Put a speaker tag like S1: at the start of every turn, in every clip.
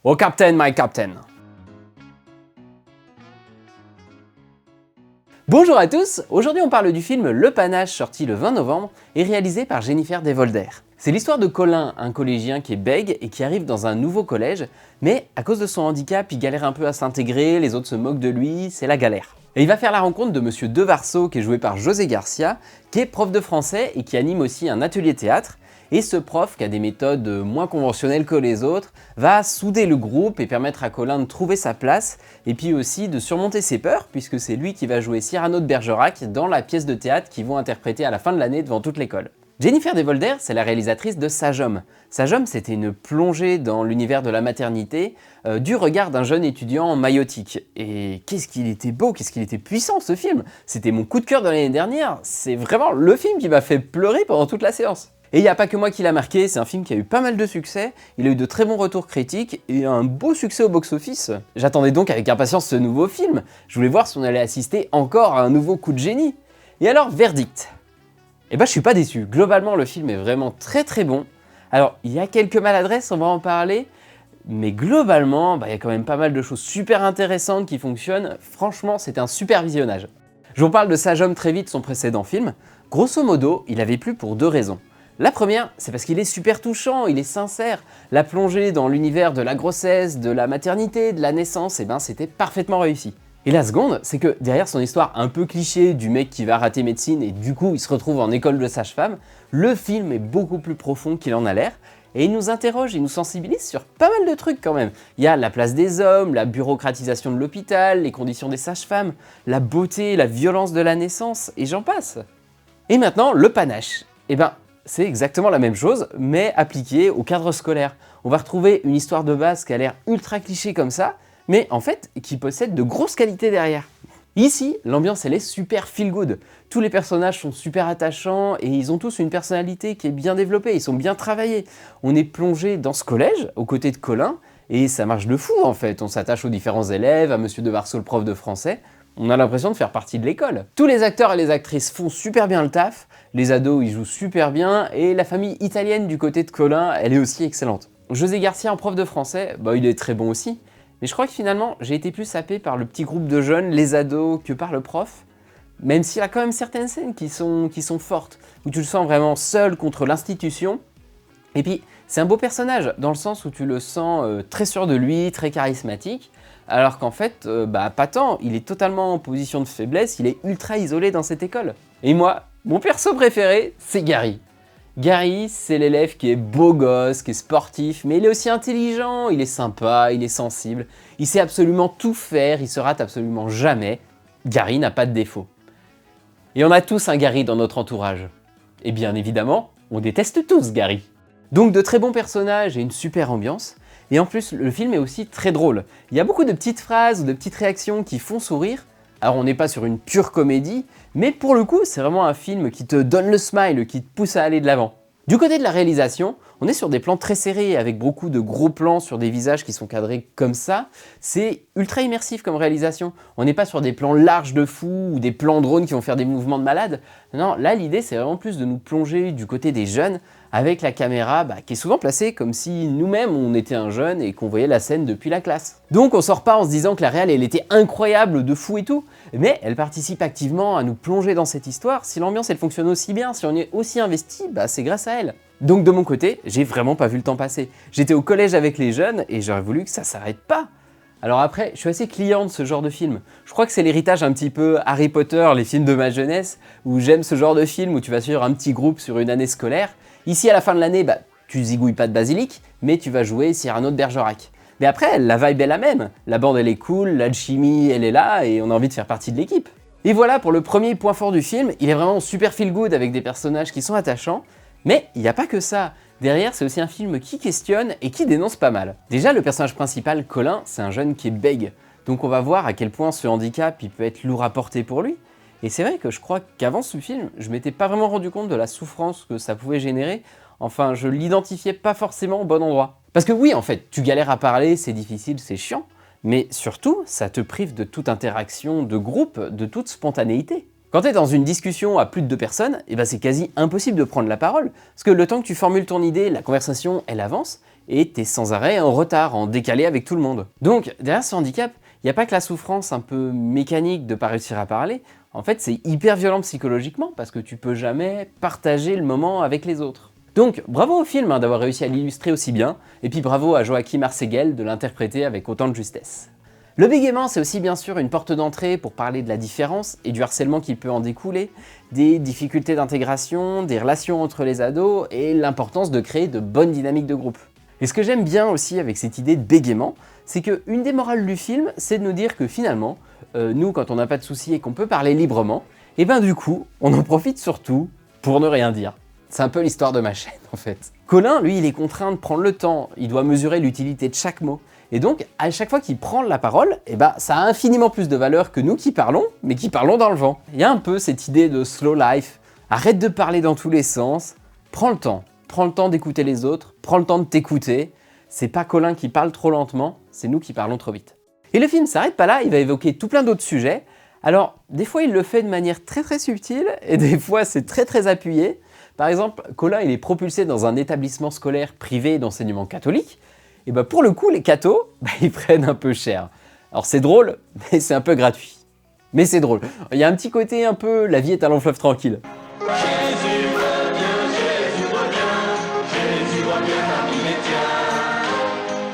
S1: Oh Captain, my Captain. Bonjour à tous, aujourd'hui on parle du film Le Panache, sorti le 20 novembre et réalisé par Jennifer Devolder. C'est l'histoire de Colin, un collégien qui est bègue et qui arrive dans un nouveau collège, mais à cause de son handicap, il galère un peu à s'intégrer, les autres se moquent de lui, c'est la galère. Et il va faire la rencontre de Monsieur Devarso, qui est joué par José Garcia, qui est prof de français et qui anime aussi un atelier théâtre. Et ce prof, qui a des méthodes moins conventionnelles que les autres, va souder le groupe et permettre à Colin de trouver sa place, et puis aussi de surmonter ses peurs, puisque c'est lui qui va jouer Cyrano de Bergerac dans la pièce de théâtre qu'ils vont interpréter à la fin de l'année devant toute l'école. Jennifer Devolder, c'est la réalisatrice de Sage Homme. Sage Homme, c'était une plongée dans l'univers de la maternité du regard d'un jeune étudiant maïotique. Et qu'est-ce qu'il était beau, qu'est-ce qu'il était puissant ce film. C'était mon coup de cœur de l'année dernière, c'est vraiment le film qui m'a fait pleurer pendant toute la séance. Et il n'y a pas que moi qui l'a marqué, c'est un film qui a eu pas mal de succès, il a eu de très bons retours critiques et un beau succès au box-office. J'attendais donc avec impatience ce nouveau film, je voulais voir si on allait assister encore à un nouveau coup de génie. Et alors, verdict. Eh ben je suis pas déçu, globalement le film est vraiment très bon. Alors il y a quelques maladresses, on va en parler, mais globalement il y a quand même pas mal de choses super intéressantes qui fonctionnent, franchement c'est un super visionnage. Je vous parle de Sage Homme très vite, son précédent film. Grosso modo, il avait plu pour deux raisons. La première, c'est parce qu'il est super touchant, il est sincère. La plongée dans l'univers de la grossesse, de la maternité, de la naissance, c'était parfaitement réussi. Et la seconde, c'est que derrière son histoire un peu cliché du mec qui va rater médecine et du coup il se retrouve en école de sage-femme, le film est beaucoup plus profond qu'il en a l'air et il nous interroge, il nous sensibilise sur pas mal de trucs quand même. Il y a la place des hommes, la bureaucratisation de l'hôpital, les conditions des sages-femmes, la beauté, la violence de la naissance et j'en passe. Et maintenant, Le Panache. C'est exactement la même chose, mais appliquée au cadre scolaire. On va retrouver une histoire de base qui a l'air ultra cliché comme ça, mais en fait, qui possède de grosses qualités derrière. Ici, l'ambiance elle est super feel good. Tous les personnages sont super attachants et ils ont tous une personnalité qui est bien développée, ils sont bien travaillés. On est plongé dans ce collège, aux côtés de Colin, et ça marche de fou en fait. On s'attache aux différents élèves, à Monsieur Devarso, le prof de français. On a l'impression de faire partie de l'école. Tous les acteurs et les actrices font super bien le taf, les ados ils jouent super bien, et la famille italienne du côté de Colin, elle est aussi excellente. José Garcia en prof de français, il est très bon aussi, mais je crois que finalement j'ai été plus happé par le petit groupe de jeunes, les ados, que par le prof, même s'il y a quand même certaines scènes qui sont fortes, où tu le sens vraiment seul contre l'institution, et puis c'est un beau personnage, dans le sens où tu le sens très sûr de lui, très charismatique, alors qu'en fait, pas tant, il est totalement en position de faiblesse, il est ultra isolé dans cette école. Et moi, mon perso préféré, c'est Gary. Gary, c'est l'élève qui est beau gosse, qui est sportif, mais il est aussi intelligent, il est sympa, il est sensible, il sait absolument tout faire, il se rate absolument jamais. Gary n'a pas de défaut. Et on a tous un Gary dans notre entourage. Et bien évidemment, on déteste tous Gary. Donc de très bons personnages et une super ambiance. Et en plus, le film est aussi très drôle. Il y a beaucoup de petites phrases ou de petites réactions qui font sourire. Alors on n'est pas sur une pure comédie, mais pour le coup, c'est vraiment un film qui te donne le smile, qui te pousse à aller de l'avant. Du côté de la réalisation, on est sur des plans très serrés, avec beaucoup de gros plans sur des visages qui sont cadrés comme ça. C'est ultra immersif comme réalisation. On n'est pas sur des plans larges de fou, ou des plans drones qui vont faire des mouvements de malade. Non, là l'idée c'est vraiment plus de nous plonger du côté des jeunes, avec la caméra qui est souvent placée comme si nous-mêmes on était un jeune et qu'on voyait la scène depuis la classe. Donc on sort pas en se disant que la réal elle était incroyable, de fou et tout, mais elle participe activement à nous plonger dans cette histoire. Si l'ambiance elle fonctionne aussi bien, si on est aussi investi, c'est grâce à elle. Donc de mon côté, j'ai vraiment pas vu le temps passer. J'étais au collège avec les jeunes et j'aurais voulu que ça s'arrête pas. Alors après, je suis assez client de ce genre de film. Je crois que c'est l'héritage un petit peu Harry Potter, les films de ma jeunesse, où j'aime ce genre de film où tu vas suivre un petit groupe sur une année scolaire. Ici, à la fin de l'année, tu zigouilles pas de basilic, mais tu vas jouer Cyrano de Bergerac. Mais après, la vibe est la même. La bande, elle est cool, l'alchimie, elle est là, et on a envie de faire partie de l'équipe. Et voilà pour le premier point fort du film. Il est vraiment super feel good avec des personnages qui sont attachants. Mais il n'y a pas que ça. Derrière, c'est aussi un film qui questionne et qui dénonce pas mal. Déjà, le personnage principal, Colin, c'est un jeune qui est bègue. Donc on va voir à quel point ce handicap il peut être lourd à porter pour lui. Et c'est vrai que je crois qu'avant ce film, je m'étais pas vraiment rendu compte de la souffrance que ça pouvait générer. Enfin, je l'identifiais pas forcément au bon endroit. Parce que oui, en fait, tu galères à parler, c'est difficile, c'est chiant. Mais surtout, ça te prive de toute interaction de groupe, de toute spontanéité. Quand tu es dans une discussion à plus de 2 personnes, c'est quasi impossible de prendre la parole. Parce que le temps que tu formules ton idée, la conversation, elle avance. et t'es sans arrêt en retard, en décalé avec tout le monde. Donc derrière ce handicap, il n'y a pas que la souffrance un peu mécanique de ne pas réussir à parler, en fait c'est hyper violent psychologiquement parce que tu peux jamais partager le moment avec les autres. Donc bravo au film d'avoir réussi à l'illustrer aussi bien, et puis bravo à Joachim Arcegel de l'interpréter avec autant de justesse. Le bégaiement, c'est aussi bien sûr une porte d'entrée pour parler de la différence et du harcèlement qui peut en découler, des difficultés d'intégration, des relations entre les ados et l'importance de créer de bonnes dynamiques de groupe. Et ce que j'aime bien aussi avec cette idée de bégaiement, c'est qu'une des morales du film, c'est de nous dire que finalement, nous quand on n'a pas de soucis et qu'on peut parler librement, et ben du coup, on en profite surtout pour ne rien dire. C'est un peu l'histoire de ma chaîne en fait. Colin, lui, il est contraint de prendre le temps, il doit mesurer l'utilité de chaque mot. Et donc, à chaque fois qu'il prend la parole, ça a infiniment plus de valeur que nous qui parlons, mais qui parlons dans le vent. Il y a un peu cette idée de slow life, arrête de parler dans tous les sens, prends le temps d'écouter les autres, prends le temps de t'écouter. C'est pas Colin qui parle trop lentement, c'est nous qui parlons trop vite. Et le film s'arrête pas là, il va évoquer tout plein d'autres sujets. Alors, des fois il le fait de manière très subtile, et des fois c'est très appuyé. Par exemple, Colin il est propulsé dans un établissement scolaire privé d'enseignement catholique, et pour le coup, les cathos, ils prennent un peu cher. Alors c'est drôle, mais c'est un peu gratuit. Mais c'est drôle. Il y a un petit côté un peu, la vie est un long fleuve tranquille.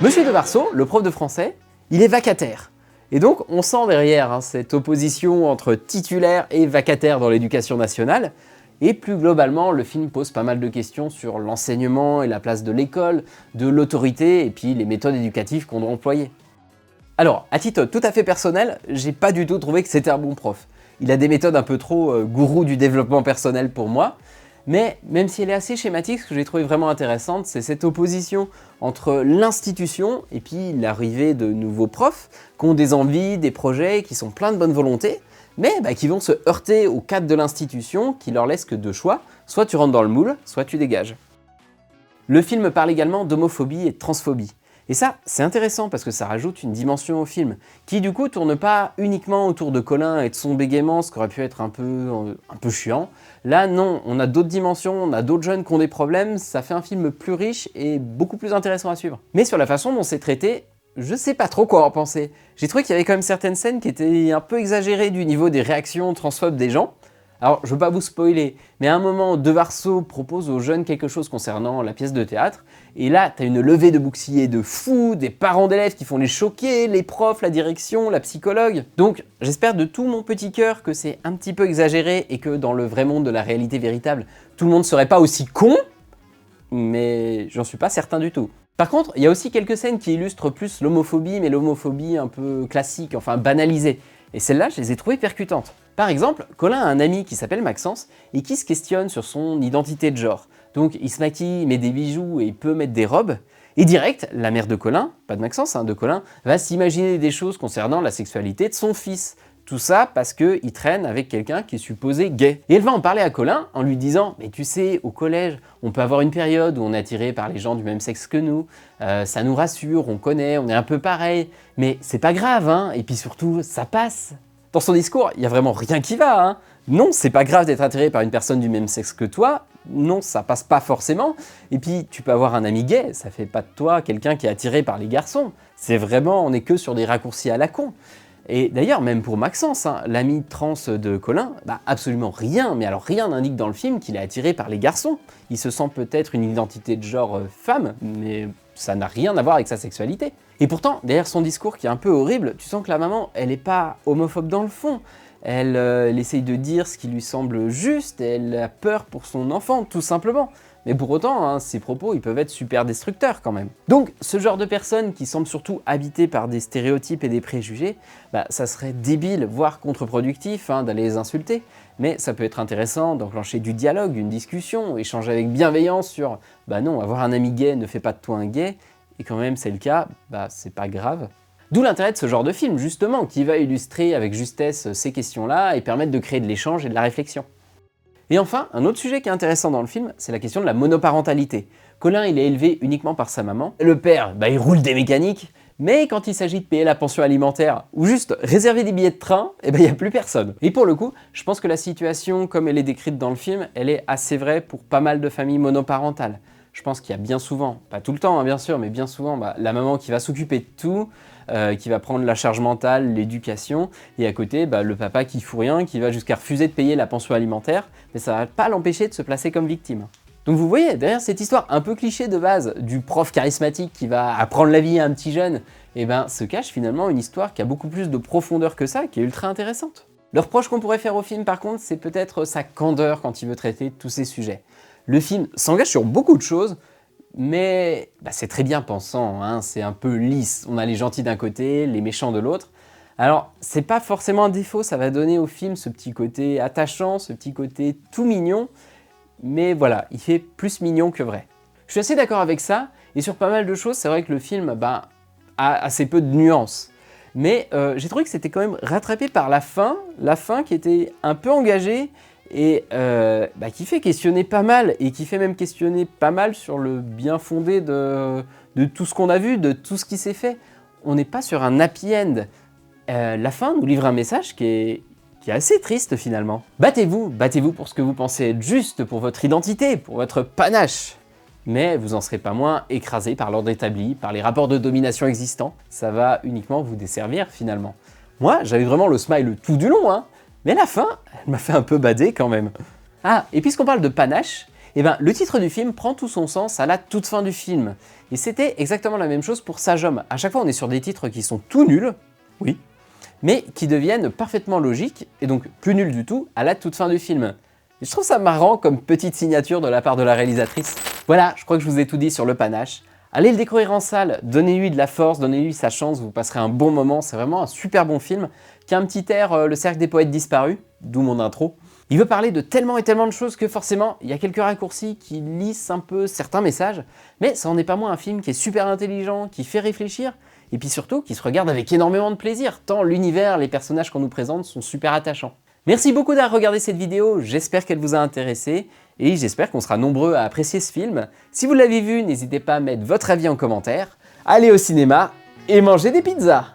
S1: Monsieur de Marceau, le prof de français, il est vacataire. Et donc on sent derrière cette opposition entre titulaire et vacataire dans l'éducation nationale. Et plus globalement, le film pose pas mal de questions sur l'enseignement et la place de l'école, de l'autorité et puis les méthodes éducatives qu'on doit employer. Alors, à titre tout à fait personnel, j'ai pas du tout trouvé que c'était un bon prof. Il a des méthodes un peu trop gourou du développement personnel pour moi, mais même si elle est assez schématique, ce que j'ai trouvé vraiment intéressante, c'est cette opposition entre l'institution et puis l'arrivée de nouveaux profs qui ont des envies, des projets, qui sont pleins de bonne volonté, mais qui vont se heurter au cadre de l'institution qui leur laisse que deux choix, soit tu rentres dans le moule, soit tu dégages. Le film parle également d'homophobie et de transphobie. Et ça, c'est intéressant parce que ça rajoute une dimension au film, qui du coup tourne pas uniquement autour de Colin et de son bégaiement, ce qui aurait pu être un peu chiant. Là non, on a d'autres dimensions, on a d'autres jeunes qui ont des problèmes, ça fait un film plus riche et beaucoup plus intéressant à suivre. Mais sur la façon dont c'est traité, je sais pas trop quoi en penser. J'ai trouvé qu'il y avait quand même certaines scènes qui étaient un peu exagérées du niveau des réactions transphobes des gens. Alors, je veux pas vous spoiler, mais à un moment, De Marceau propose aux jeunes quelque chose concernant la pièce de théâtre, et là, t'as une levée de boucliers de fous, des parents d'élèves qui font les choquer, les profs, la direction, la psychologue. Donc, j'espère de tout mon petit cœur que c'est un petit peu exagéré et que dans le vrai monde de la réalité véritable, tout le monde serait pas aussi con, mais j'en suis pas certain du tout. Par contre, il y a aussi quelques scènes qui illustrent plus l'homophobie, mais l'homophobie un peu classique, enfin banalisée. Et celles-là, je les ai trouvées percutantes. Par exemple, Colin a un ami qui s'appelle Maxence et qui se questionne sur son identité de genre. Donc il se maquille, il met des bijoux et il peut mettre des robes. Et direct, la mère de Colin, pas de Maxence, de Colin, va s'imaginer des choses concernant la sexualité de son fils. Tout ça parce qu'il traîne avec quelqu'un qui est supposé gay. Et elle va en parler à Colin en lui disant « Mais tu sais, au collège, on peut avoir une période où on est attiré par les gens du même sexe que nous. Ça nous rassure, on connaît, on est un peu pareil. Mais c'est pas grave, hein. Et puis surtout, ça passe. » Dans son discours, il n'y a vraiment rien qui va, hein. Non, c'est pas grave d'être attiré par une personne du même sexe que toi. Non, ça passe pas forcément. Et puis, tu peux avoir un ami gay, ça fait pas de toi quelqu'un qui est attiré par les garçons. C'est vraiment, on est que sur des raccourcis à la con. Et d'ailleurs, même pour Maxence, l'ami trans de Colin, absolument rien, mais alors rien n'indique dans le film qu'il est attiré par les garçons. Il se sent peut-être une identité de genre femme, mais ça n'a rien à voir avec sa sexualité. Et pourtant, derrière son discours qui est un peu horrible, tu sens que la maman, elle n'est pas homophobe dans le fond. Elle essaye de dire ce qui lui semble juste, et elle a peur pour son enfant, tout simplement. Mais pour autant, ses propos, ils peuvent être super destructeurs quand même. Donc, ce genre de personnes qui semblent surtout habitées par des stéréotypes et des préjugés, ça serait débile, voire contre-productif d'aller les insulter. Mais ça peut être intéressant d'enclencher du dialogue, une discussion, échanger avec bienveillance sur « non, avoir un ami gay ne fait pas de toi un gay », et quand même c'est le cas, c'est pas grave. D'où l'intérêt de ce genre de film, justement, qui va illustrer avec justesse ces questions-là et permettre de créer de l'échange et de la réflexion. Et enfin, un autre sujet qui est intéressant dans le film, c'est la question de la monoparentalité. Colin, il est élevé uniquement par sa maman. Le père, il roule des mécaniques, mais quand il s'agit de payer la pension alimentaire ou juste réserver des billets de train, il n'y a plus personne. Et pour le coup, je pense que la situation, comme elle est décrite dans le film, elle est assez vraie pour pas mal de familles monoparentales. Je pense qu'il y a bien souvent, pas tout le temps hein, bien sûr, mais bien souvent, la maman qui va s'occuper de tout, qui va prendre la charge mentale, l'éducation, et à côté, le papa qui fout rien, qui va jusqu'à refuser de payer la pension alimentaire, mais ça va pas l'empêcher de se placer comme victime. Donc vous voyez, derrière cette histoire un peu cliché de base, du prof charismatique qui va apprendre la vie à un petit jeune, se cache finalement une histoire qui a beaucoup plus de profondeur que ça, qui est ultra intéressante. Le reproche qu'on pourrait faire au film par contre, c'est peut-être sa candeur quand il veut traiter tous ces sujets. Le film s'engage sur beaucoup de choses, mais c'est très bien pensant, hein, c'est un peu lisse. On a les gentils d'un côté, les méchants de l'autre. Alors, c'est pas forcément un défaut, ça va donner au film ce petit côté attachant, ce petit côté tout mignon, mais voilà, il fait plus mignon que vrai. Je suis assez d'accord avec ça, et sur pas mal de choses, c'est vrai que le film a assez peu de nuances. Mais j'ai trouvé que c'était quand même rattrapé par la fin qui était un peu engagée, et qui fait questionner pas mal, et qui fait même questionner pas mal sur le bien fondé de tout ce qu'on a vu, de tout ce qui s'est fait. On n'est pas sur un happy end. La fin nous livre un message qui est assez triste finalement. Battez-vous pour ce que vous pensez être juste, pour votre identité, pour votre panache. Mais vous en serez pas moins écrasé par l'ordre établi, par les rapports de domination existants. Ça va uniquement vous desservir finalement. Moi, j'avais vraiment le smile tout du long, hein. Mais la fin, elle m'a fait un peu bader quand même. Ah, et puisqu'on parle de panache, le titre du film prend tout son sens à la toute fin du film. Et c'était exactement la même chose pour Sage Homme. À chaque fois, on est sur des titres qui sont tout nuls, oui, mais qui deviennent parfaitement logiques, et donc plus nuls du tout, à la toute fin du film. Et je trouve ça marrant comme petite signature de la part de la réalisatrice. Voilà, je crois que je vous ai tout dit sur le panache. Allez le découvrir en salle, donnez-lui de la force, donnez-lui sa chance, vous passerez un bon moment, c'est vraiment un super bon film, qui a un petit air Le Cercle des Poètes Disparus, d'où mon intro. Il veut parler de tellement et tellement de choses que forcément, il y a quelques raccourcis qui lissent un peu certains messages, mais ça en est pas moins un film qui est super intelligent, qui fait réfléchir, et puis surtout qui se regarde avec énormément de plaisir, tant l'univers, les personnages qu'on nous présente sont super attachants. Merci beaucoup d'avoir regardé cette vidéo, j'espère qu'elle vous a intéressé, et j'espère qu'on sera nombreux à apprécier ce film. Si vous l'avez vu, n'hésitez pas à mettre votre avis en commentaire, allez au cinéma et mangez des pizzas!